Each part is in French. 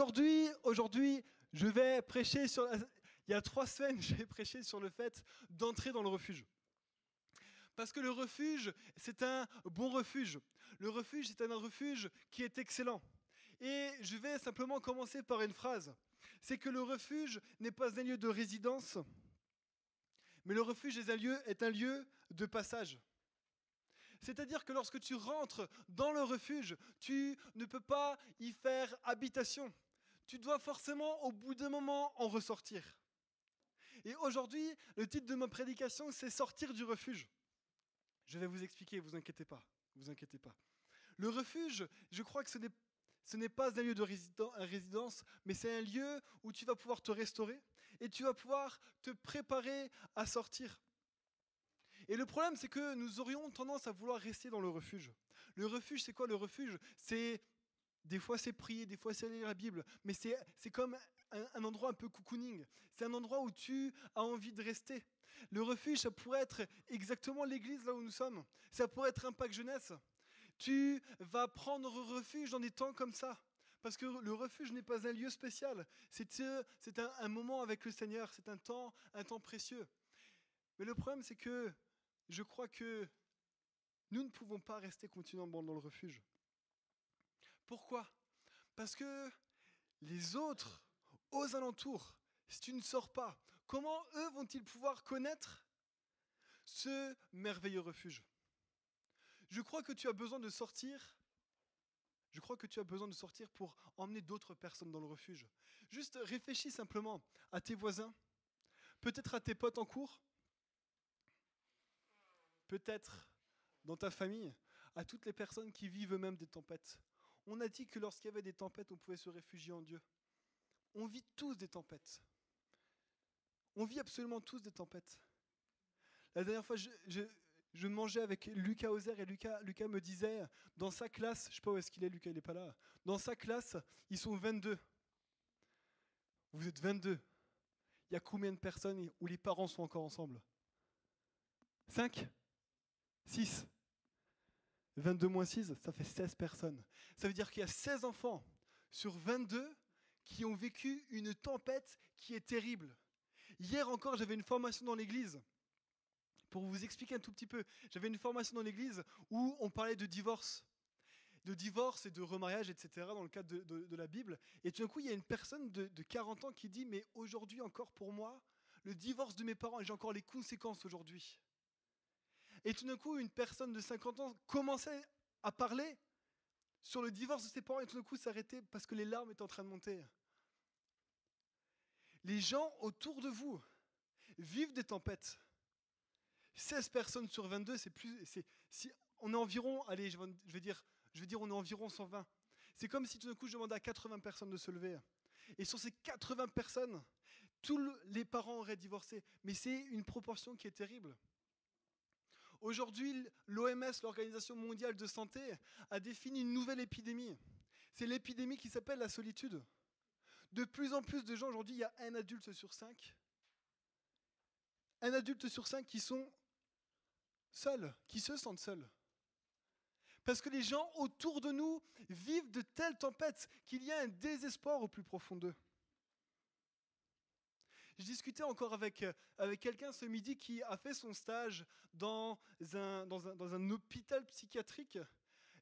Aujourd'hui, je vais prêcher sur... Il y a 3 semaines, j'ai prêché sur le fait d'entrer dans le refuge. Parce que le refuge, c'est un bon refuge. Le refuge, c'est un refuge qui est excellent. Et je vais simplement commencer par une phrase. C'est que le refuge n'est pas un lieu de résidence, mais le refuge est un lieu de passage. C'est-à-dire que lorsque tu rentres dans le refuge, tu ne peux pas y faire habitation. Tu dois forcément, au bout d'un moment, en ressortir. Et aujourd'hui, le titre de ma prédication, c'est « Sortir du refuge ». Je vais vous expliquer, vous inquiétez pas. Le refuge, je crois que ce n'est pas un lieu de résidence, mais c'est un lieu où tu vas pouvoir te restaurer et tu vas pouvoir te préparer à sortir. Et le problème, c'est que nous aurions tendance à vouloir rester dans le refuge. Le refuge, c'est quoi le refuge ? Des fois, c'est prier, des fois, c'est lire la Bible, mais c'est comme un endroit un peu cocooning. C'est un endroit où tu as envie de rester. Le refuge, ça pourrait être exactement l'église là où nous sommes. Ça pourrait être Impact Jeunesse. Tu vas prendre refuge dans des temps comme ça. Parce que le refuge n'est pas un lieu spécial. C'est un moment avec le Seigneur. C'est un temps précieux. Mais le problème, c'est que je crois que nous ne pouvons pas rester continuellement dans le refuge. Pourquoi ? Parce que les autres, aux alentours, si tu ne sors pas, comment eux vont-ils pouvoir connaître ce merveilleux refuge ? Je crois que tu as besoin de sortir. Je crois que tu as besoin de sortir pour emmener d'autres personnes dans le refuge. Juste réfléchis simplement à tes voisins, peut-être à tes potes en cours, peut-être dans ta famille, à toutes les personnes qui vivent eux-mêmes des tempêtes. On a dit que lorsqu'il y avait des tempêtes, on pouvait se réfugier en Dieu. On vit tous des tempêtes. On vit absolument tous des tempêtes. La dernière fois, je mangeais avec Lucas Ozer et Lucas me disait, dans sa classe, je ne sais pas où est-ce qu'il est, Lucas, il n'est pas là. Dans sa classe, ils sont 22. Vous êtes 22. Il y a combien de personnes où les parents sont encore ensemble ? 5 ? 6 ? 22 moins 6, ça fait 16 personnes. Ça veut dire qu'il y a 16 enfants sur 22 qui ont vécu une tempête qui est terrible. Hier encore, j'avais une formation dans l'église. Pour vous expliquer un tout petit peu, j'avais une formation dans l'église où on parlait de divorce et de remariage, etc., dans le cadre de la Bible. Et tout d'un coup, il y a une personne de 40 ans qui dit « Mais aujourd'hui encore pour moi, le divorce de mes parents, et j'ai encore les conséquences aujourd'hui. » Et tout d'un coup, une personne de 50 ans commençait à parler sur le divorce de ses parents et tout d'un coup s'arrêtait parce que les larmes étaient en train de monter. Les gens autour de vous vivent des tempêtes. 16 personnes sur 22, on est environ, allez, je vais dire, on est environ 120. C'est comme si tout d'un coup je demandais à 80 personnes de se lever. Et sur ces 80 personnes, tous les parents auraient divorcé. Mais c'est une proportion qui est terrible. Aujourd'hui, l'OMS, l'Organisation mondiale de santé, a défini une nouvelle épidémie. C'est l'épidémie qui s'appelle la solitude. De plus en plus de gens, aujourd'hui, il y a un adulte sur 5. Un adulte sur 5 qui sont seuls, qui se sentent seuls. Parce que les gens autour de nous vivent de telles tempêtes qu'il y a un désespoir au plus profond d'eux. Je discutais encore avec quelqu'un ce midi qui a fait son stage dans un hôpital psychiatrique.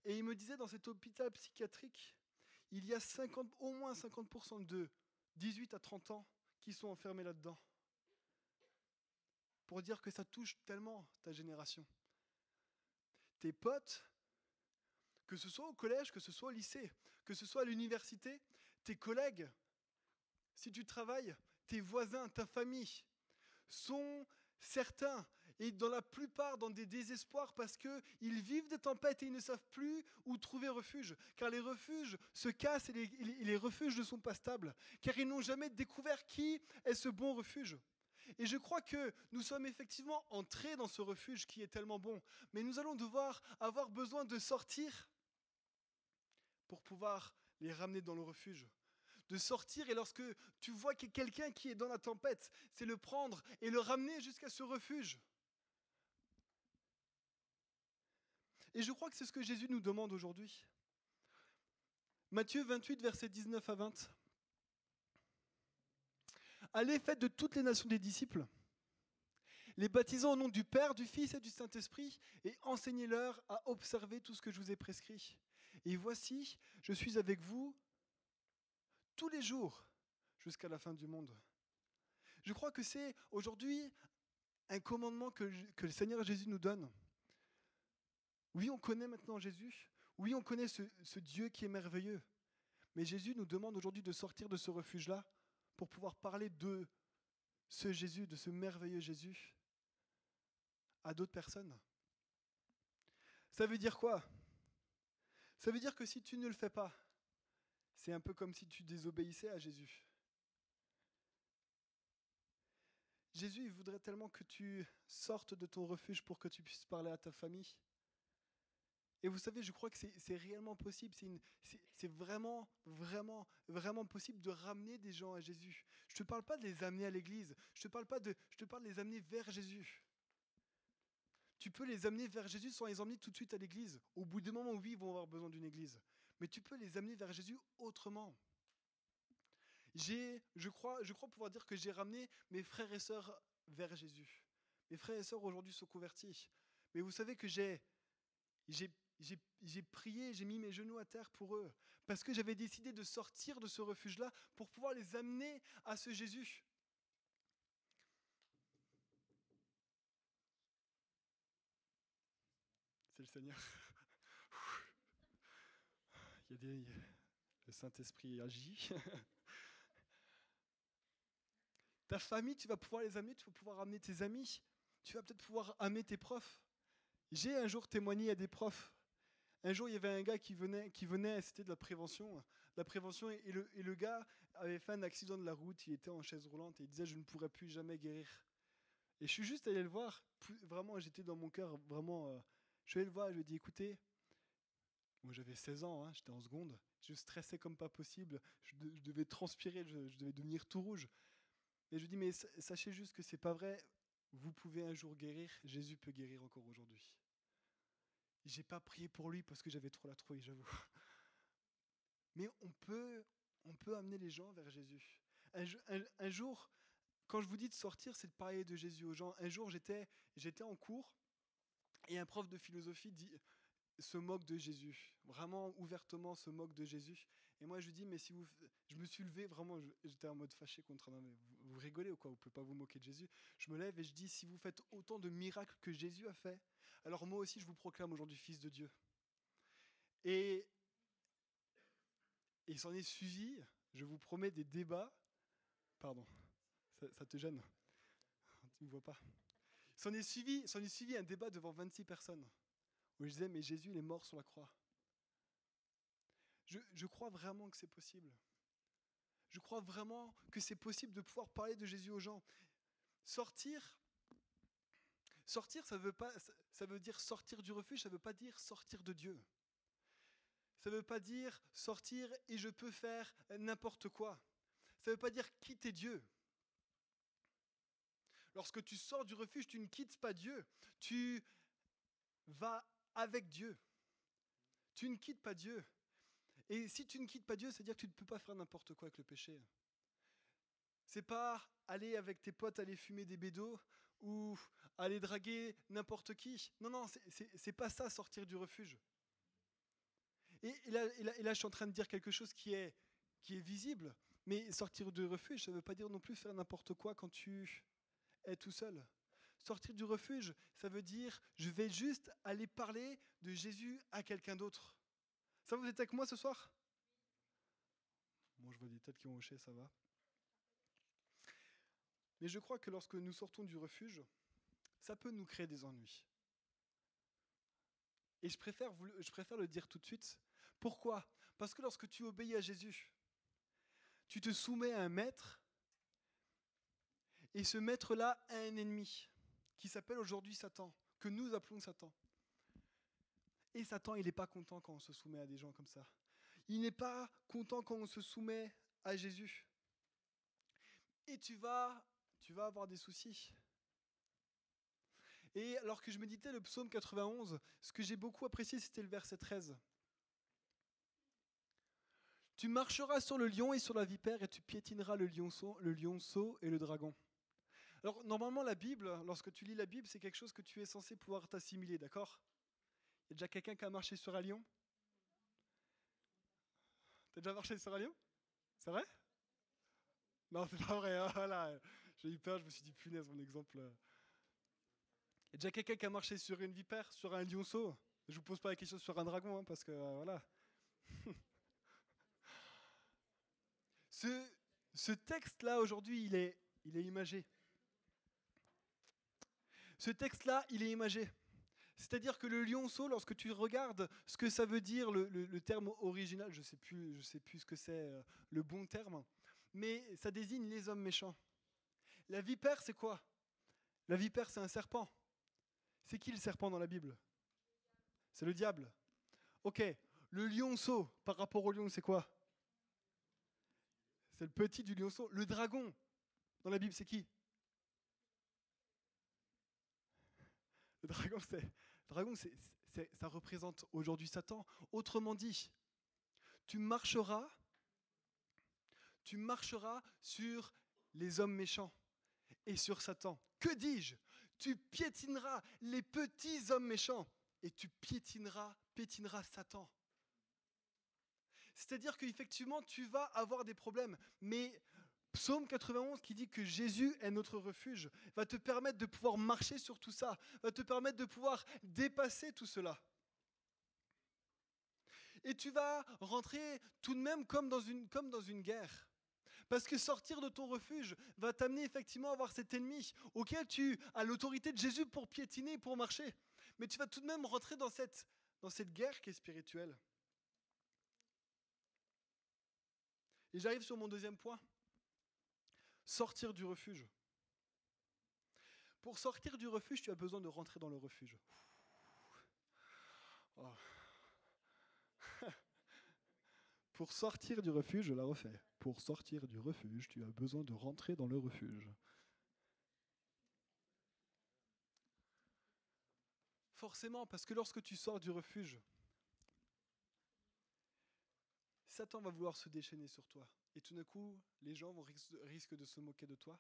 Et il me disait, dans cet hôpital psychiatrique, il y a au moins 50% de 18 à 30 ans qui sont enfermés là-dedans. Pour dire que ça touche tellement ta génération. Tes potes, que ce soit au collège, que ce soit au lycée, que ce soit à l'université, tes collègues, si tu travailles, tes voisins, ta famille, sont certains, et dans la plupart dans des désespoirs parce qu'ils vivent des tempêtes et ils ne savent plus où trouver refuge. Car les refuges se cassent et les refuges ne sont pas stables. Car ils n'ont jamais découvert qui est ce bon refuge. Et je crois que nous sommes effectivement entrés dans ce refuge qui est tellement bon. Mais nous allons devoir avoir besoin de sortir pour pouvoir les ramener dans le refuge. De sortir et lorsque tu vois qu'il y a quelqu'un qui est dans la tempête, c'est le prendre et le ramener jusqu'à ce refuge. Et je crois que c'est ce que Jésus nous demande aujourd'hui. Matthieu 28, versets 19 à 20. Allez, faites de toutes les nations des disciples, les baptisant au nom du Père, du Fils et du Saint-Esprit, et enseignez-leur à observer tout ce que je vous ai prescrit. Et voici, je suis avec vous tous les jours jusqu'à la fin du monde. Je crois que c'est aujourd'hui un commandement que le Seigneur Jésus nous donne. Oui, on connaît maintenant Jésus. Oui, on connaît ce Dieu qui est merveilleux. Mais Jésus nous demande aujourd'hui de sortir de ce refuge-là pour pouvoir parler de ce Jésus, de ce merveilleux Jésus, à d'autres personnes. Ça veut dire quoi? Ça veut dire que si tu ne le fais pas, c'est un peu comme si tu désobéissais à Jésus. Jésus, il voudrait tellement que tu sortes de ton refuge pour que tu puisses parler à ta famille. Et vous savez, je crois que c'est réellement possible. C'est vraiment, vraiment, vraiment possible de ramener des gens à Jésus. Je ne te parle pas de les amener à l'église. Je te parle de les amener vers Jésus. Tu peux les amener vers Jésus sans les emmener tout de suite à l'église. Au bout d'un moment, oui, ils vont avoir besoin d'une église. Mais tu peux les amener vers Jésus autrement. Je crois pouvoir dire que j'ai ramené mes frères et sœurs vers Jésus. Mes frères et sœurs aujourd'hui sont convertis. Mais vous savez que j'ai prié, j'ai mis mes genoux à terre pour eux, parce que j'avais décidé de sortir de ce refuge-là pour pouvoir les amener à ce Jésus. C'est le Seigneur. Le Saint-Esprit agit. Ta famille, tu vas pouvoir les amener, tu vas pouvoir amener tes amis, tu vas peut-être pouvoir amener tes profs. J'ai un jour témoigné à des profs. Un jour, il y avait un gars qui venait, c'était de la prévention. Et le gars avait fait un accident de la route, il était en chaise roulante et il disait « je ne pourrai plus jamais guérir ». Et je suis juste allé le voir, vraiment, j'étais dans mon cœur, vraiment, je suis allé le voir et je lui ai dit « écoutez, moi j'avais 16 ans, hein, j'étais en seconde, je stressais comme pas possible, je devais transpirer, je devais devenir tout rouge. Et je lui ai dit « mais sachez juste que c'est pas vrai, vous pouvez un jour guérir, Jésus peut guérir encore aujourd'hui ». J'ai pas prié pour lui parce que j'avais trop la trouille, j'avoue. Mais on peut amener les gens vers Jésus. Un jour, quand je vous dis de sortir, c'est de parler de Jésus aux gens. Un jour, j'étais en cours et un prof de philosophie se moque de Jésus. Vraiment, ouvertement, se moque de Jésus. Et moi, je lui dis, mais si vous... Je me suis levé, vraiment, j'étais en mode fâché contre un homme. Vous rigolez ou quoi? Vous ne pouvez pas vous moquer de Jésus. Je me lève et je dis, si vous faites autant de miracles que Jésus a fait, alors moi aussi, je vous proclame aujourd'hui fils de Dieu. Et il s'en est suivi, je vous promets, des débats. Pardon, ça te gêne? Tu ne me vois pas. S'en est suivi un débat devant 26 personnes où je disais, mais Jésus, il est mort sur la croix. Je crois vraiment que c'est possible. Je crois vraiment que c'est possible de pouvoir parler de Jésus aux gens. Sortir, ça veut dire sortir du refuge, ça ne veut pas dire sortir de Dieu. Ça ne veut pas dire sortir et je peux faire n'importe quoi. Ça ne veut pas dire quitter Dieu. Lorsque tu sors du refuge, tu ne quittes pas Dieu. Tu vas avec Dieu. Tu ne quittes pas Dieu. Et si tu ne quittes pas Dieu, c'est-à-dire que tu ne peux pas faire n'importe quoi avec le péché. C'est pas aller avec tes potes aller fumer des bédos ou aller draguer n'importe qui. Non, c'est pas ça, sortir du refuge. Et là, je suis en train de dire quelque chose qui est visible, mais sortir du refuge, ça ne veut pas dire non plus faire n'importe quoi quand tu es tout seul. Sortir du refuge, ça veut dire je vais juste aller parler de Jésus à quelqu'un d'autre. Ça, vous êtes avec moi ce soir? Bon, je vois des têtes qui ont hoché, ça va. Mais je crois que lorsque nous sortons du refuge, ça peut nous créer des ennuis. Et je préfère le dire tout de suite. Pourquoi? Parce que lorsque tu obéis à Jésus, tu te soumets à un maître, et ce maître-là a un ennemi, qui s'appelle aujourd'hui Satan, que nous appelons Satan. Et Satan, il n'est pas content quand on se soumet à des gens comme ça. Il n'est pas content quand on se soumet à Jésus. Et tu vas avoir des soucis. Et alors que je méditais le psaume 91, ce que j'ai beaucoup apprécié, c'était le verset 13. Tu marcheras sur le lion et sur la vipère et tu piétineras le lionceau et le dragon. Alors, normalement, la Bible, lorsque tu lis la Bible, c'est quelque chose que tu es censé pouvoir t'assimiler, d'accord? Il y a déjà quelqu'un qui a marché sur un lion? T'as déjà marché sur un lion? C'est vrai? Non, c'est pas vrai. Hein, voilà. J'ai eu peur, je me suis dit, punaise, mon exemple. Il y a déjà quelqu'un qui a marché sur une vipère, sur un lionceau? Je vous pose pas la question sur un dragon, hein, parce que voilà. Ce texte-là, aujourd'hui, il est imagé. Ce texte-là, il est imagé. C'est-à-dire que le lionceau, lorsque tu regardes ce que ça veut dire, le terme original, je sais plus ce que c'est le bon terme, mais ça désigne les hommes méchants. La vipère, c'est quoi? La vipère, c'est un serpent. C'est qui le serpent dans la Bible? C'est le diable. Ok, le lionceau, par rapport au lion, c'est quoi? C'est le petit du lionceau. Le dragon, dans la Bible, c'est qui? Le dragon, ça représente aujourd'hui Satan. Autrement dit, tu marcheras sur les hommes méchants et sur Satan. Que dis-je? Tu piétineras les petits hommes méchants et tu piétineras Satan. C'est-à-dire qu'effectivement, tu vas avoir des problèmes, mais Psaume 91 qui dit que Jésus est notre refuge va te permettre de pouvoir marcher sur tout ça, va te permettre de pouvoir dépasser tout cela. Et tu vas rentrer tout de même comme dans une guerre. Parce que sortir de ton refuge va t'amener effectivement à avoir cet ennemi auquel tu as l'autorité de Jésus pour piétiner, pour marcher. Mais tu vas tout de même rentrer dans cette guerre qui est spirituelle. Et j'arrive sur mon deuxième point. Sortir du refuge. Pour sortir du refuge, tu as besoin de rentrer dans le refuge. Oh. Pour sortir du refuge, je la refais. Pour sortir du refuge, tu as besoin de rentrer dans le refuge. Forcément, parce que lorsque tu sors du refuge, Satan va vouloir se déchaîner sur toi. Et tout d'un coup, les gens risquent de se moquer de toi.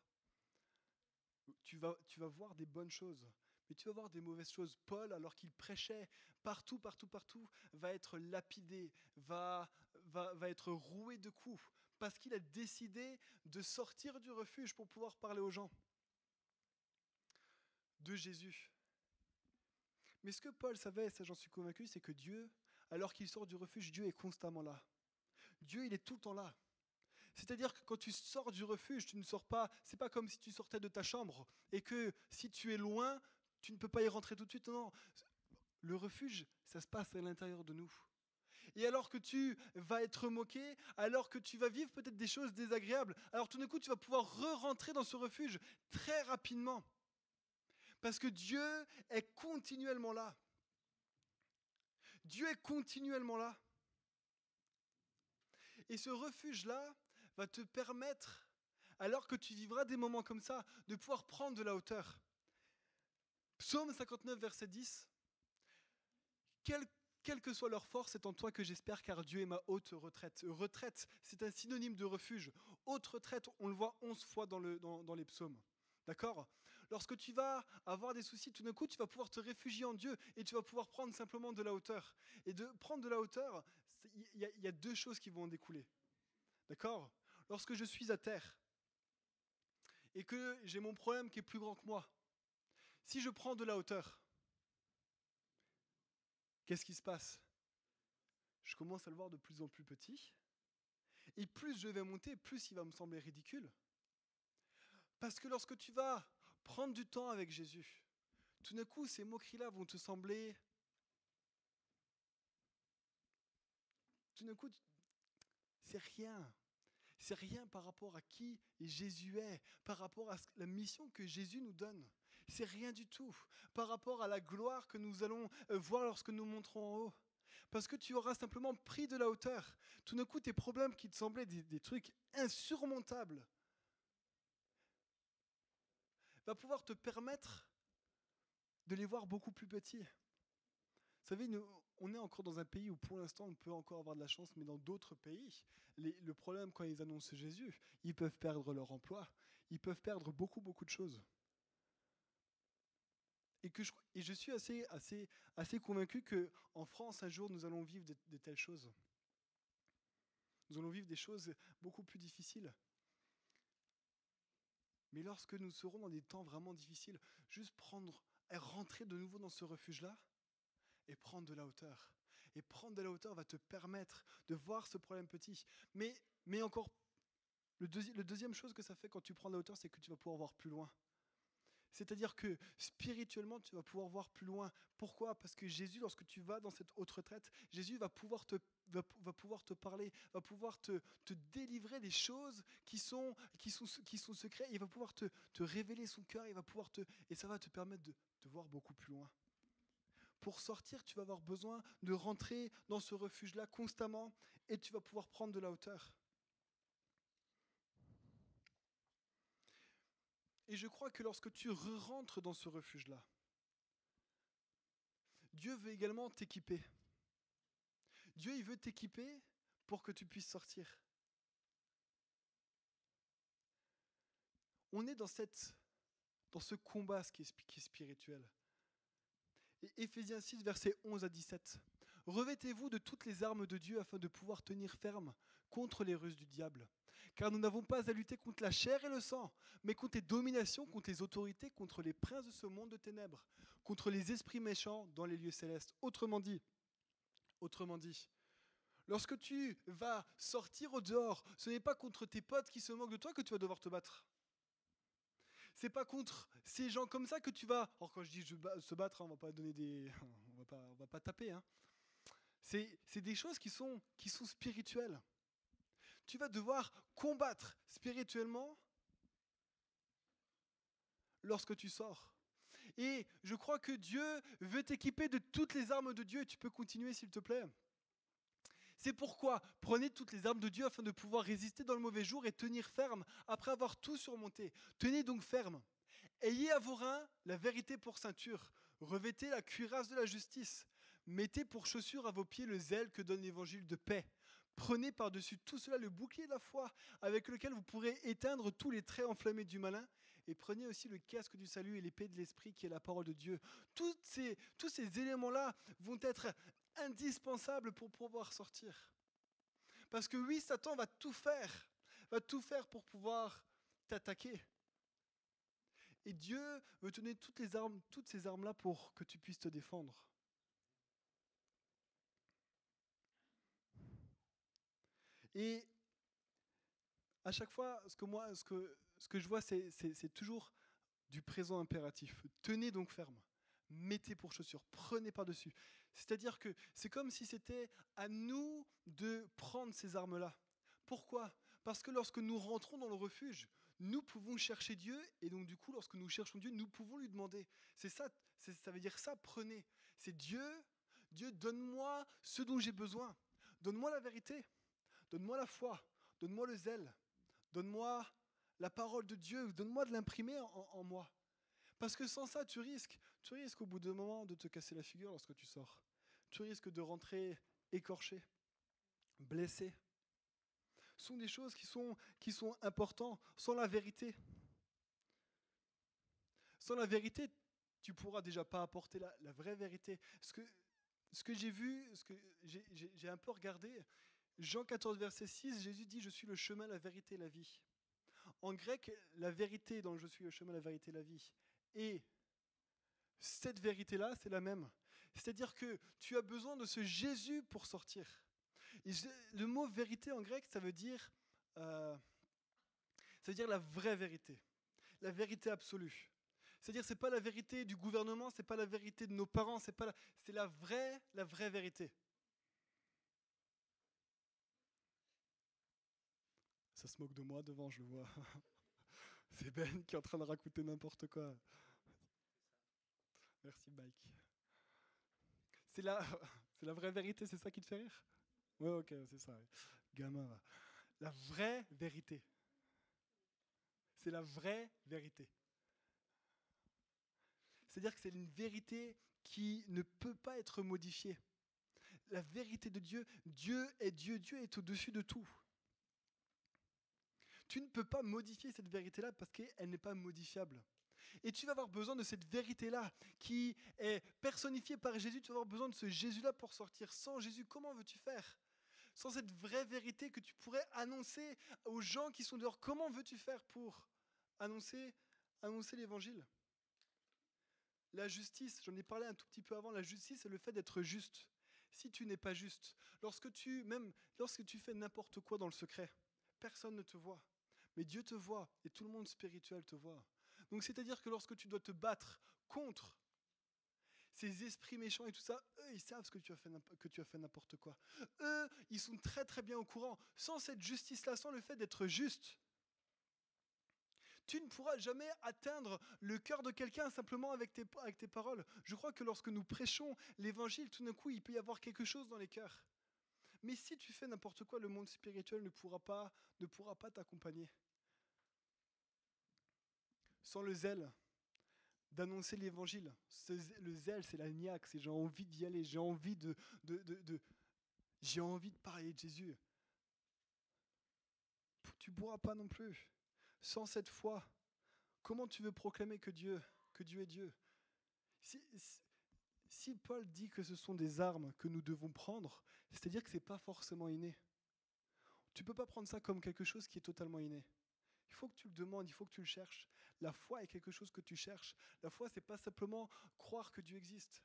Tu vas voir des bonnes choses, mais tu vas voir des mauvaises choses. Paul, alors qu'il prêchait partout, va être lapidé, va être roué de coups, parce qu'il a décidé de sortir du refuge pour pouvoir parler aux gens de Jésus. Mais ce que Paul savait, et ça j'en suis convaincu, c'est que Dieu, alors qu'il sort du refuge, Dieu est constamment là. Dieu, il est tout le temps là. C'est-à-dire que quand tu sors du refuge, tu ne sors pas, c'est pas comme si tu sortais de ta chambre et que si tu es loin, tu ne peux pas y rentrer tout de suite. Non, le refuge, ça se passe à l'intérieur de nous. Et alors que tu vas être moqué, alors que tu vas vivre peut-être des choses désagréables, alors tout d'un coup, tu vas pouvoir re-rentrer dans ce refuge très rapidement. Parce que Dieu est continuellement là. Dieu est continuellement là. Et ce refuge-là va te permettre, alors que tu vivras des moments comme ça, de pouvoir prendre de la hauteur. Psaume 59, verset 10. Quelle que soit leur force, c'est en toi que j'espère, car Dieu est ma haute retraite. Retraite, c'est un synonyme de refuge. Haute retraite, on le voit 11 fois dans les psaumes. D'accord? Lorsque tu vas avoir des soucis, tout d'un coup, tu vas pouvoir te réfugier en Dieu et tu vas pouvoir prendre simplement de la hauteur. Et de prendre de la hauteur, il y a deux choses qui vont en découler. D'accord? Lorsque je suis à terre et que j'ai mon problème qui est plus grand que moi, si je prends de la hauteur, qu'est-ce qui se passe? Je commence à le voir de plus en plus petit. Et plus je vais monter, plus il va me sembler ridicule. Parce que lorsque tu vas prendre du temps avec Jésus, tout d'un coup, ces moqueries-là vont te sembler... Tout d'un coup, c'est rien. C'est rien par rapport à qui Jésus est, par rapport à la mission que Jésus nous donne. C'est rien du tout par rapport à la gloire que nous allons voir lorsque nous monterons en haut. Parce que tu auras simplement pris de la hauteur. Tout d'un coup, tes problèmes qui te semblaient des trucs insurmontables va pouvoir te permettre de les voir beaucoup plus petits. Vous savez, on est encore dans un pays où pour l'instant on peut encore avoir de la chance, mais dans d'autres pays, le problème quand ils annoncent Jésus, ils peuvent perdre leur emploi, ils peuvent perdre beaucoup, beaucoup de choses. Et je suis assez convaincu qu'en France, un jour, nous allons vivre de telles choses. Nous allons vivre des choses beaucoup plus difficiles. Mais lorsque nous serons dans des temps vraiment difficiles, juste rentrer de nouveau dans ce refuge-là et prendre de la hauteur. Et prendre de la hauteur va te permettre de voir ce problème petit. Mais encore, le deuxième chose que ça fait quand tu prends de la hauteur, c'est que tu vas pouvoir voir plus loin. C'est-à-dire que spirituellement, tu vas pouvoir voir plus loin. Pourquoi ? Parce que Jésus, lorsque tu vas dans cette haute retraite, Jésus va pouvoir te parler, va pouvoir te délivrer des choses qui sont secrètes. Il va pouvoir te révéler son cœur, et ça va te permettre de voir beaucoup plus loin. Pour sortir, tu vas avoir besoin de rentrer dans ce refuge-là constamment et tu vas pouvoir prendre de la hauteur. Et je crois que lorsque tu rentres dans ce refuge-là, Dieu veut également t'équiper. Dieu, il veut t'équiper pour que tu puisses sortir. On est dans ce combat qui est spirituel. Et Éphésiens 6, versets 11 à 17. « Revêtez-vous de toutes les armes de Dieu afin de pouvoir tenir ferme contre les ruses du diable. Car nous n'avons pas à lutter contre la chair et le sang, mais contre les dominations, contre les autorités, contre les princes de ce monde de ténèbres, contre les esprits méchants dans les lieux célestes. » Autrement dit, lorsque tu vas sortir au dehors, ce n'est pas contre tes potes qui se moquent de toi que tu vas devoir te battre. C'est pas contre ces gens comme ça que tu vas. Alors quand je dis se battre, on va pas donner on va pas taper. C'est des choses qui sont spirituelles. Tu vas devoir combattre spirituellement lorsque tu sors. Et je crois que Dieu veut t'équiper de toutes les armes de Dieu. Tu peux continuer s'il te plaît. C'est pourquoi prenez toutes les armes de Dieu afin de pouvoir résister dans le mauvais jour et tenir ferme après avoir tout surmonté. Tenez donc ferme. Ayez à vos reins la vérité pour ceinture. Revêtez la cuirasse de la justice. Mettez pour chaussure à vos pieds le zèle que donne l'évangile de paix. Prenez par-dessus tout cela le bouclier de la foi avec lequel vous pourrez éteindre tous les traits enflammés du malin. Et prenez aussi le casque du salut et l'épée de l'esprit qui est la parole de Dieu. Tous ces éléments-là vont être indispensables pour pouvoir sortir. Parce que oui, Satan va tout faire pour pouvoir t'attaquer. Et Dieu veut te donner toutes ces armes-là pour que tu puisses te défendre. Et à chaque fois, ce que je vois, c'est toujours du présent impératif. Tenez donc ferme. Mettez pour chaussures, prenez par-dessus. C'est-à-dire que c'est comme si c'était à nous de prendre ces armes-là. Pourquoi ? Parce que lorsque nous rentrons dans le refuge, nous pouvons chercher Dieu, et donc du coup, lorsque nous cherchons Dieu, nous pouvons lui demander. Ça veut dire ça, prenez. C'est Dieu, donne-moi ce dont j'ai besoin. Donne-moi la vérité, donne-moi la foi, donne-moi le zèle, donne-moi la parole de Dieu, donne-moi de l'imprimer en moi. Parce que sans ça, tu risques au bout d'un moment de te casser la figure lorsque tu sors. Tu risques de rentrer écorché, blessé. Ce sont des choses qui sont importantes. Sans la vérité, tu ne pourras déjà pas apporter la vraie vérité. Ce que j'ai vu, ce que j'ai un peu regardé, Jean 14, verset 6, Jésus dit « Je suis le chemin, la vérité et la vie ». En grec, la vérité dans « Je suis le chemin, la vérité et la vie ». Et cette vérité-là, c'est la même. C'est-à-dire que tu as besoin de ce Jésus pour sortir. Et le mot vérité en grec, ça veut dire la vraie vérité, la vérité absolue. C'est-à-dire, c'est pas la vérité du gouvernement, c'est pas la vérité de nos parents, c'est la vraie vérité. Ça se moque de moi devant, je le vois. C'est Ben qui est en train de raconter n'importe quoi. Merci Mike. C'est la vraie vérité, c'est ça qui te fait rire ? Ouais, ok, c'est ça. Gamin. La vraie vérité. C'est la vraie vérité. C'est-à-dire que c'est une vérité qui ne peut pas être modifiée. la vérité de Dieu, Dieu est Dieu, Dieu est au-dessus de tout. Tu ne peux pas modifier cette vérité-là parce qu'elle n'est pas modifiable. Et tu vas avoir besoin de cette vérité-là qui est personnifiée par Jésus. Tu vas avoir besoin de ce Jésus-là pour sortir. Sans Jésus, comment veux-tu faire? Sans cette vraie vérité que tu pourrais annoncer aux gens qui sont dehors, comment veux-tu faire pour annoncer l'évangile? La justice, j'en ai parlé un tout petit peu avant, la justice, c'est le fait d'être juste. Si tu n'es pas juste, lorsque tu fais n'importe quoi dans le secret, personne ne te voit. Mais Dieu te voit et tout le monde spirituel te voit. Donc c'est-à-dire que lorsque tu dois te battre contre ces esprits méchants et tout ça, eux, ils savent que tu as fait n'importe quoi. Eux, ils sont très très bien au courant. Sans cette justice-là, sans le fait d'être juste, tu ne pourras jamais atteindre le cœur de quelqu'un simplement avec tes paroles. Je crois que lorsque nous prêchons l'évangile, tout d'un coup, il peut y avoir quelque chose dans les cœurs. Mais si tu fais n'importe quoi, le monde spirituel ne pourra pas t'accompagner. Sans le zèle d'annoncer l'évangile, le zèle, c'est la niaque, c'est j'ai envie d'y aller, j'ai envie de parler de Jésus. Tu ne pourras pas non plus. Sans cette foi, comment tu veux proclamer que Dieu est Dieu? Si Paul dit que ce sont des armes que nous devons prendre, c'est-à-dire que ce n'est pas forcément inné. Tu ne peux pas prendre ça comme quelque chose qui est totalement inné. Il faut que tu le demandes, il faut que tu le cherches. La foi est quelque chose que tu cherches. La foi, ce n'est pas simplement croire que Dieu existe.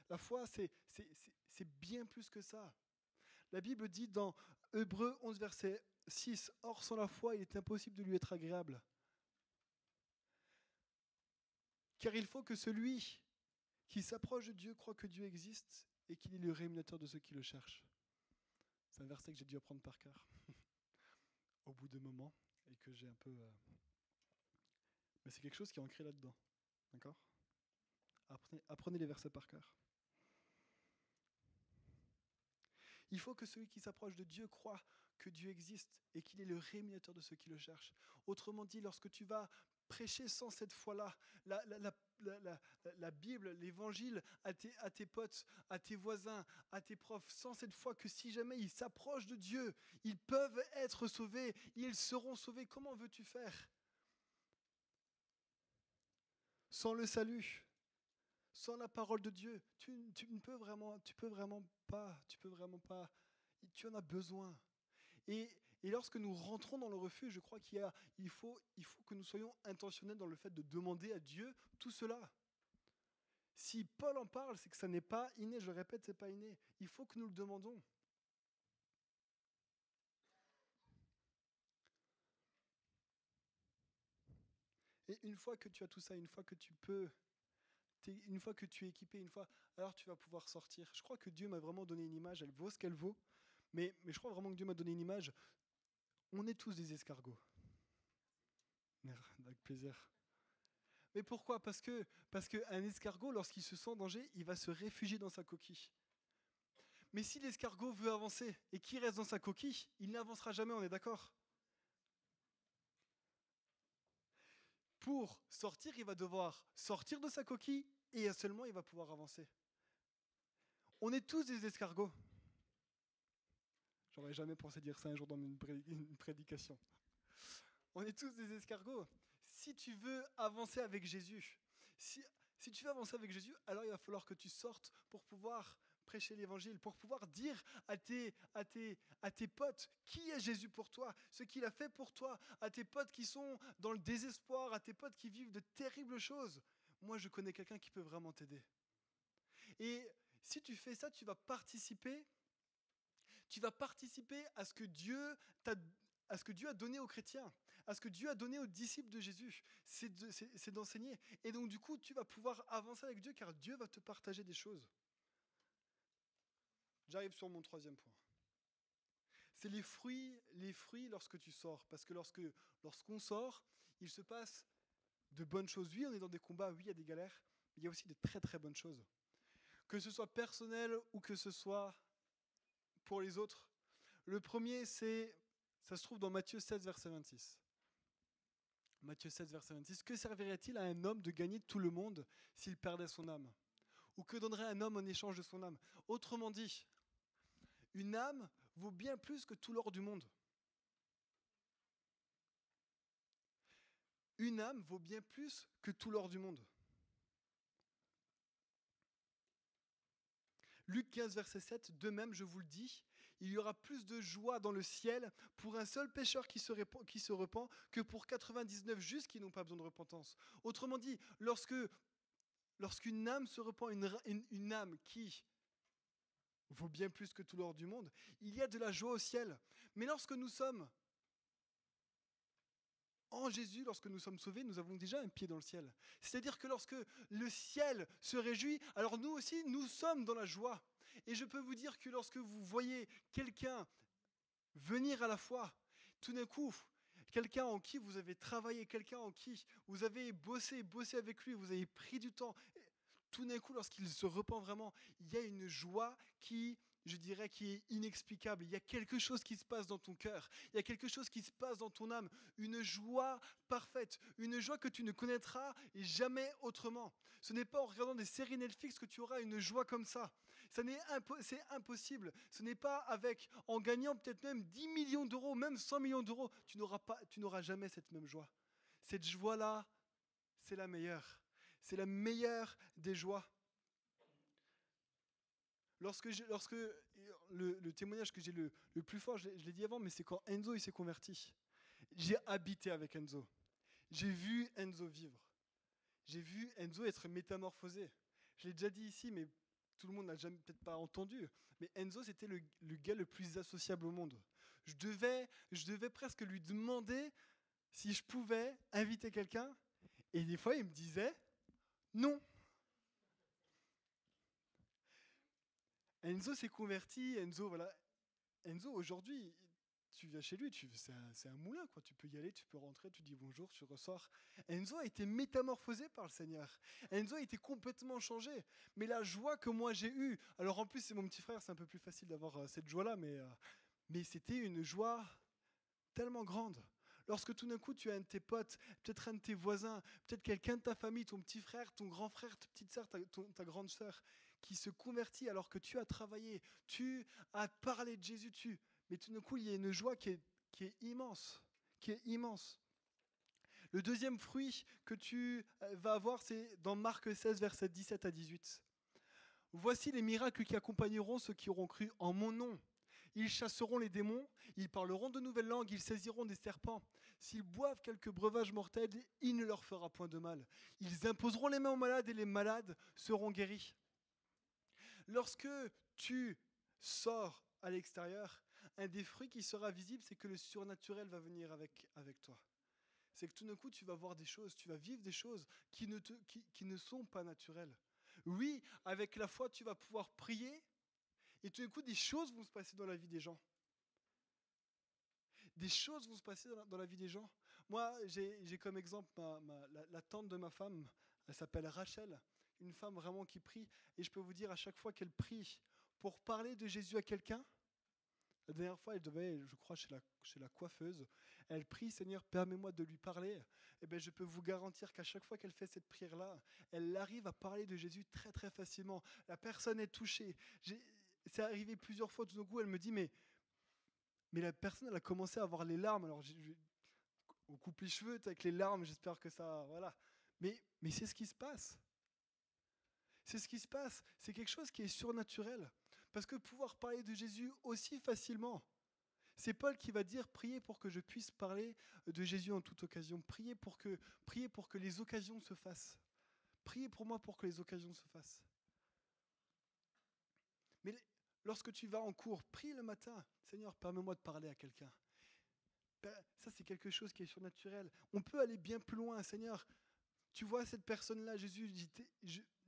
La foi, c'est bien plus que ça. La Bible dit dans Hébreux 11, verset 6, « Or, sans la foi, il est impossible de lui être agréable. Car il faut que celui qui s'approche de Dieu croit que Dieu existe et qu'il est le rémunérateur de ceux qui le cherchent. » C'est un verset que j'ai dû apprendre par cœur au bout de moments et que j'ai un peu... Mais c'est quelque chose qui est ancré là-dedans. D'accord? Apprenez les versets par cœur. Il faut que celui qui s'approche de Dieu croit que Dieu existe et qu'il est le rémunérateur de ceux qui le cherchent. Autrement dit, lorsque tu vas prêcher sans cette foi-là, la Bible, l'évangile à tes potes, à tes voisins, à tes profs, sans cette foi que si jamais ils s'approchent de Dieu, ils peuvent être sauvés, ils seront sauvés. Comment veux-tu faire? Sans le salut, sans la parole de Dieu, tu peux vraiment pas, tu en as besoin. Et lorsque nous rentrons dans le refuge, je crois il faut que nous soyons intentionnels dans le fait de demander à Dieu tout cela. Si Paul en parle, c'est que ça n'est pas inné, je le répète, c'est pas inné. Il faut que nous le demandons. Et une fois que tu as tout ça, une fois que tu es équipé, alors tu vas pouvoir sortir. Je crois que Dieu m'a vraiment donné une image, elle vaut ce qu'elle vaut, mais je crois vraiment que Dieu m'a donné une image. On est tous des escargots. Avec plaisir. Mais pourquoi? Parce qu'un escargot, lorsqu'il se sent en danger, il va se réfugier dans sa coquille. Mais si l'escargot veut avancer et qu'il reste dans sa coquille, il n'avancera jamais, on est d'accord? Pour sortir, il va devoir sortir de sa coquille et seulement il va pouvoir avancer. On est tous des escargots. J'aurais jamais pensé dire ça un jour dans une prédication. On est tous des escargots. Si tu veux avancer avec Jésus, si tu veux avancer avec Jésus, alors il va falloir que tu sortes pour pouvoir prêcher l'évangile, pour pouvoir dire à tes potes qui est Jésus pour toi, ce qu'il a fait pour toi, à tes potes qui sont dans le désespoir, à tes potes qui vivent de terribles choses. Moi, je connais quelqu'un qui peut vraiment t'aider. Et si tu fais ça, tu vas participer à ce que Dieu a donné aux chrétiens, à ce que Dieu a donné aux disciples de Jésus, c'est d'enseigner. Et donc du coup, tu vas pouvoir avancer avec Dieu car Dieu va te partager des choses. J'arrive sur mon troisième point. C'est les fruits lorsque tu sors. Parce que lorsqu'on sort, il se passe de bonnes choses. Oui, on est dans des combats, oui, il y a des galères, mais il y a aussi de très très bonnes choses. Que ce soit personnel ou que ce soit pour les autres. Le premier, ça se trouve dans Matthieu 16, verset 26. Matthieu 16, verset 26. Que servirait-il à un homme de gagner tout le monde s'il perdait son âme? Ou que donnerait un homme en échange de son âme? Autrement dit, Une âme vaut bien plus que tout l'or du monde. Une âme vaut bien plus que tout l'or du monde. Luc 15, verset 7, de même, je vous le dis, il y aura plus de joie dans le ciel pour un seul pécheur qui se repent que pour 99 justes qui n'ont pas besoin de repentance. Autrement dit, lorsqu'une âme se repent, une âme qui vaut bien plus que tout l'or du monde, il y a de la joie au ciel. Mais lorsque nous sommes en Jésus, lorsque nous sommes sauvés, nous avons déjà un pied dans le ciel. C'est-à-dire que lorsque le ciel se réjouit, alors nous aussi, nous sommes dans la joie. Et je peux vous dire que lorsque vous voyez quelqu'un venir à la foi, tout d'un coup, quelqu'un en qui vous avez travaillé, quelqu'un en qui vous avez bossé avec lui, vous avez pris du temps, tout d'un coup, lorsqu'il se repent vraiment, il y a une joie qui, je dirais, qui est inexplicable. Il y a quelque chose qui se passe dans ton cœur. Il y a quelque chose qui se passe dans ton âme. Une joie parfaite. Une joie que tu ne connaîtras jamais autrement. Ce n'est pas en regardant des séries Netflix que tu auras une joie comme ça. C'est impossible. Ce n'est pas en gagnant peut-être même 10 millions d'euros, même 100 millions d'euros, tu n'auras jamais cette même joie. Cette joie-là, c'est la meilleure. C'est la meilleure des joies. Lorsque le témoignage que j'ai le plus fort, je l'ai dit avant, mais c'est quand Enzo il s'est converti. J'ai habité avec Enzo. J'ai vu Enzo vivre. J'ai vu Enzo être métamorphosé. Je l'ai déjà dit ici, mais tout le monde n'a jamais peut-être pas entendu. Mais Enzo, c'était le gars le plus associable au monde. Je devais presque lui demander si je pouvais inviter quelqu'un. Et des fois, il me disait non. Enzo s'est converti. Enzo, aujourd'hui, tu viens chez lui, c'est un moulin, quoi. Tu peux y aller, tu peux rentrer, tu dis bonjour, tu ressors. Enzo a été métamorphosé par le Seigneur. Enzo a été complètement changé. Mais la joie que moi j'ai eue, alors en plus c'est mon petit frère, c'est un peu plus facile d'avoir cette joie-là, mais c'était une joie tellement grande. Lorsque tout d'un coup tu as un de tes potes, peut-être un de tes voisins, peut-être quelqu'un de ta famille, ton petit frère, ton grand frère, ta petite sœur, ta grande sœur, qui se convertit alors que tu as travaillé, tu as parlé de Jésus, mais tout d'un coup il y a une joie qui est immense, qui est immense. Le deuxième fruit que tu vas avoir, c'est dans Marc 16, versets 17 à 18. Voici les miracles qui accompagneront ceux qui auront cru en mon nom. Ils chasseront les démons, ils parleront de nouvelles langues, ils saisiront des serpents. S'ils boivent quelques breuvages mortels, il ne leur fera point de mal. Ils imposeront les mains aux malades et les malades seront guéris. Lorsque tu sors à l'extérieur, un des fruits qui sera visible, c'est que le surnaturel va venir avec toi. C'est que tout d'un coup, tu vas voir des choses, tu vas vivre des choses qui ne sont pas naturelles. Oui, avec la foi, tu vas pouvoir prier, et tout d'un coup, des choses vont se passer dans la vie des gens. Des choses vont se passer dans la vie des gens. Moi, j'ai comme exemple la tante de ma femme, elle s'appelle Rachel, une femme vraiment qui prie, et je peux vous dire, à chaque fois qu'elle prie pour parler de Jésus à quelqu'un, la dernière fois, elle devait, je crois, chez la coiffeuse, elle prie, Seigneur, permets-moi de lui parler. Et bien, je peux vous garantir qu'à chaque fois qu'elle fait cette prière-là, elle arrive à parler de Jésus très, très facilement. La personne est touchée. C'est arrivé plusieurs fois, tout d'un coup, elle me dit, mais la personne, elle a commencé à avoir les larmes. Alors, on coupe les cheveux avec les larmes, j'espère que ça, voilà. Mais c'est ce qui se passe. C'est ce qui se passe. C'est quelque chose qui est surnaturel. Parce que pouvoir parler de Jésus aussi facilement, c'est Paul qui va dire, priez pour que je puisse parler de Jésus en toute occasion. Priez pour que les occasions se fassent. Priez pour moi pour que les occasions se fassent. Mais lorsque tu vas en cours, prie le matin. Seigneur, permets-moi de parler à quelqu'un. Ça, c'est quelque chose qui est surnaturel. On peut aller bien plus loin. Seigneur, tu vois cette personne-là, Jésus,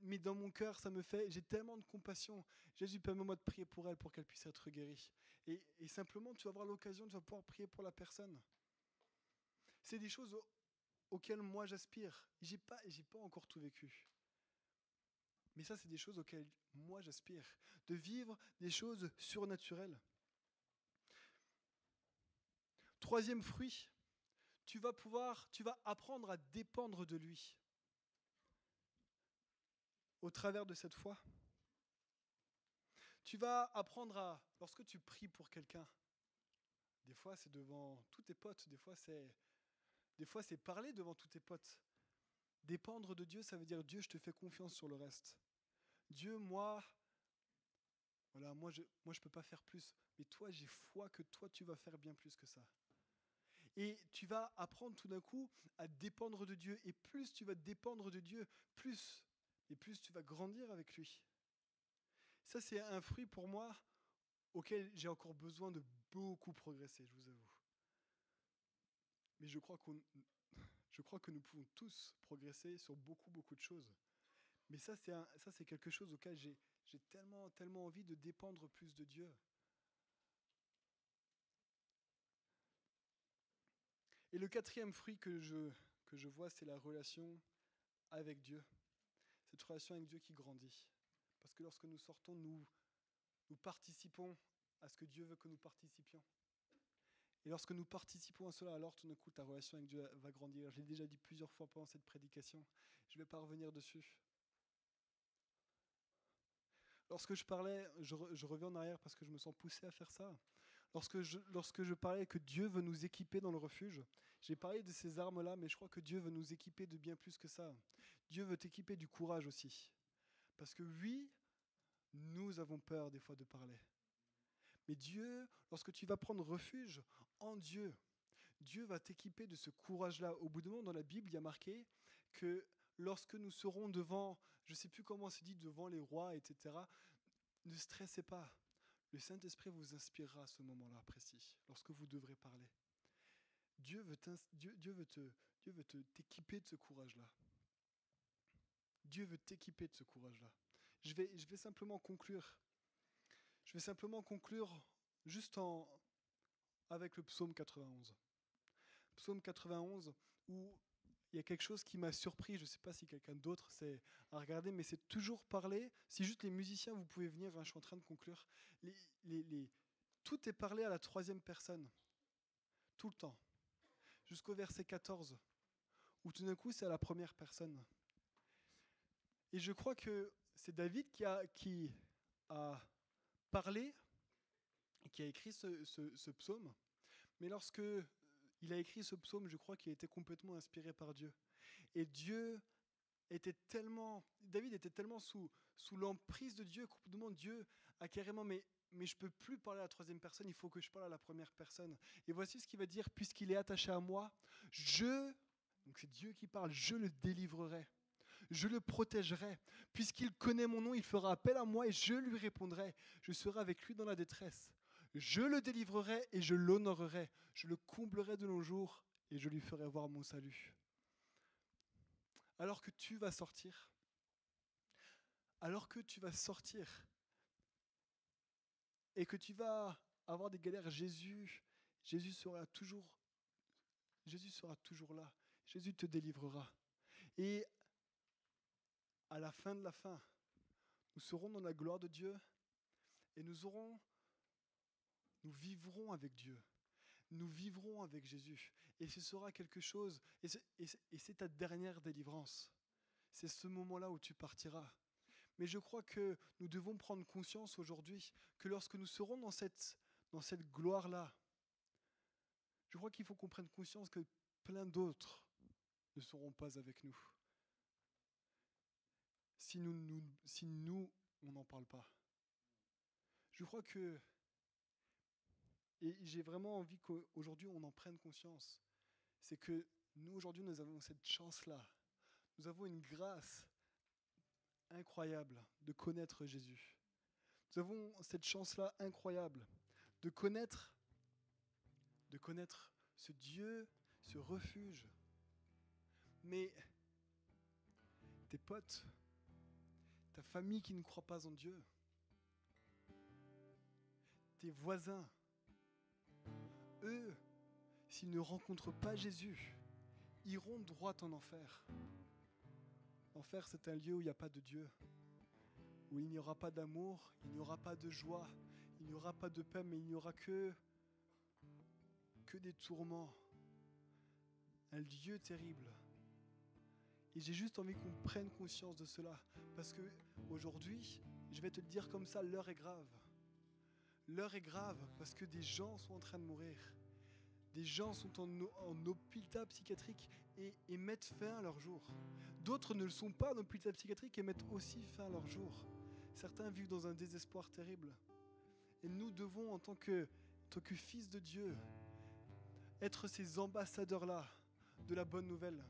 mais dans mon cœur, j'ai tellement de compassion. Jésus, permets-moi de prier pour elle, pour qu'elle puisse être guérie. Et simplement, tu vas avoir l'occasion, tu vas pouvoir prier pour la personne. C'est des choses auxquelles moi j'aspire. J'ai pas encore tout vécu. Mais ça, c'est des choses auxquelles moi j'aspire. De vivre des choses surnaturelles. Troisième fruit, tu vas apprendre à dépendre de lui. Au travers de cette foi. Tu vas apprendre lorsque tu pries pour quelqu'un, des fois c'est devant tous tes potes, des fois c'est parler devant tous tes potes. Dépendre de Dieu, ça veut dire Dieu, je te fais confiance sur le reste. Dieu, voilà, moi je peux pas faire plus, mais toi j'ai foi que toi tu vas faire bien plus que ça. Et tu vas apprendre tout d'un coup à dépendre de Dieu. Et plus tu vas dépendre de Dieu, plus tu vas grandir avec lui. Ça, c'est un fruit pour moi auquel j'ai encore besoin de beaucoup progresser, je vous avoue. Mais je crois que nous pouvons tous progresser sur beaucoup, beaucoup de choses. Mais ça, c'est quelque chose auquel j'ai tellement, tellement envie de dépendre plus de Dieu. Et le quatrième fruit que je vois, c'est la relation avec Dieu. Cette relation avec Dieu qui grandit. Parce que lorsque nous sortons, nous participons à ce que Dieu veut que nous participions. Et lorsque nous participons à cela, alors tout d'un coup, ta relation avec Dieu va grandir. Je l'ai déjà dit plusieurs fois pendant cette prédication. Je ne vais pas revenir dessus. Lorsque je parlais, je reviens en arrière parce que je me sens poussé à faire ça. Lorsque je parlais que Dieu veut nous équiper dans le refuge, j'ai parlé de ces armes-là, mais je crois que Dieu veut nous équiper de bien plus que ça. Dieu veut t'équiper du courage aussi. Parce que oui, nous avons peur des fois de parler. Mais Dieu, lorsque tu vas prendre refuge en Dieu, Dieu va t'équiper de ce courage-là. Au bout d'un moment, dans la Bible, il y a marqué que lorsque nous serons devant, je ne sais plus comment c'est dit, devant les rois, etc., ne stressez pas. Le Saint-Esprit vous inspirera à ce moment-là précis, lorsque vous devrez parler. Dieu veut t'équiper de ce courage-là. Dieu veut t'équiper de ce courage-là. Je vais simplement conclure. Je vais simplement conclure juste avec le psaume 91. Psaume 91, où il y a quelque chose qui m'a surpris, je ne sais pas si quelqu'un d'autre sait à regarder, mais c'est toujours parler, si juste les musiciens, vous pouvez venir, hein, je suis en train de conclure, tout est parlé à la troisième personne, tout le temps, jusqu'au verset 14, où tout d'un coup c'est à la première personne. Et je crois que c'est David qui a parlé, qui a écrit ce psaume, mais lorsque il a écrit ce psaume, je crois qu'il a été complètement inspiré par Dieu. Et David était tellement sous l'emprise de Dieu, complètement Dieu a carrément, mais je ne peux plus parler à la troisième personne, il faut que je parle à la première personne. Et voici ce qu'il va dire, puisqu'il est attaché à moi, donc c'est Dieu qui parle, je le délivrerai, je le protégerai. Puisqu'il connaît mon nom, il fera appel à moi et je lui répondrai. Je serai avec lui dans la détresse. Je le délivrerai et je l'honorerai. Je le comblerai de nos jours et je lui ferai voir mon salut. Alors que tu vas sortir et que tu vas avoir des galères, Jésus sera toujours là. Jésus te délivrera. Et à la fin de la fin, nous serons dans la gloire de Dieu et nous vivrons avec Dieu. Nous vivrons avec Jésus. Et ce sera quelque chose, et c'est ta dernière délivrance. C'est ce moment-là où tu partiras. Mais je crois que nous devons prendre conscience aujourd'hui que lorsque nous serons dans cette gloire-là, je crois qu'il faut qu'on prenne conscience que plein d'autres ne seront pas avec nous. Si nous on n'en parle pas. Je crois que, et j'ai vraiment envie qu'aujourd'hui on en prenne conscience, c'est que nous aujourd'hui nous avons cette chance-là. Nous avons une grâce incroyable de connaître Jésus. Nous avons cette chance-là incroyable de connaître ce Dieu, ce refuge. Mais tes potes, ta famille qui ne croit pas en Dieu, tes voisins, eux, s'ils ne rencontrent pas Jésus, iront droit en enfer. L'enfer, c'est un lieu où il n'y a pas de Dieu, où il n'y aura pas d'amour, il n'y aura pas de joie, il n'y aura pas de paix, mais il n'y aura que des tourments. Un lieu terrible. Et j'ai juste envie qu'on prenne conscience de cela, parce que aujourd'hui, Je vais te le dire comme ça, l'heure est grave. L'heure est grave parce que des gens sont en train de mourir. Des gens sont en hôpital psychiatrique et mettent fin à leur jour. D'autres ne le sont pas en hôpital psychiatrique et mettent aussi fin à leur jour. Certains vivent dans un désespoir terrible. Et nous devons, en tant que fils de Dieu, être ces ambassadeurs-là de la bonne nouvelle.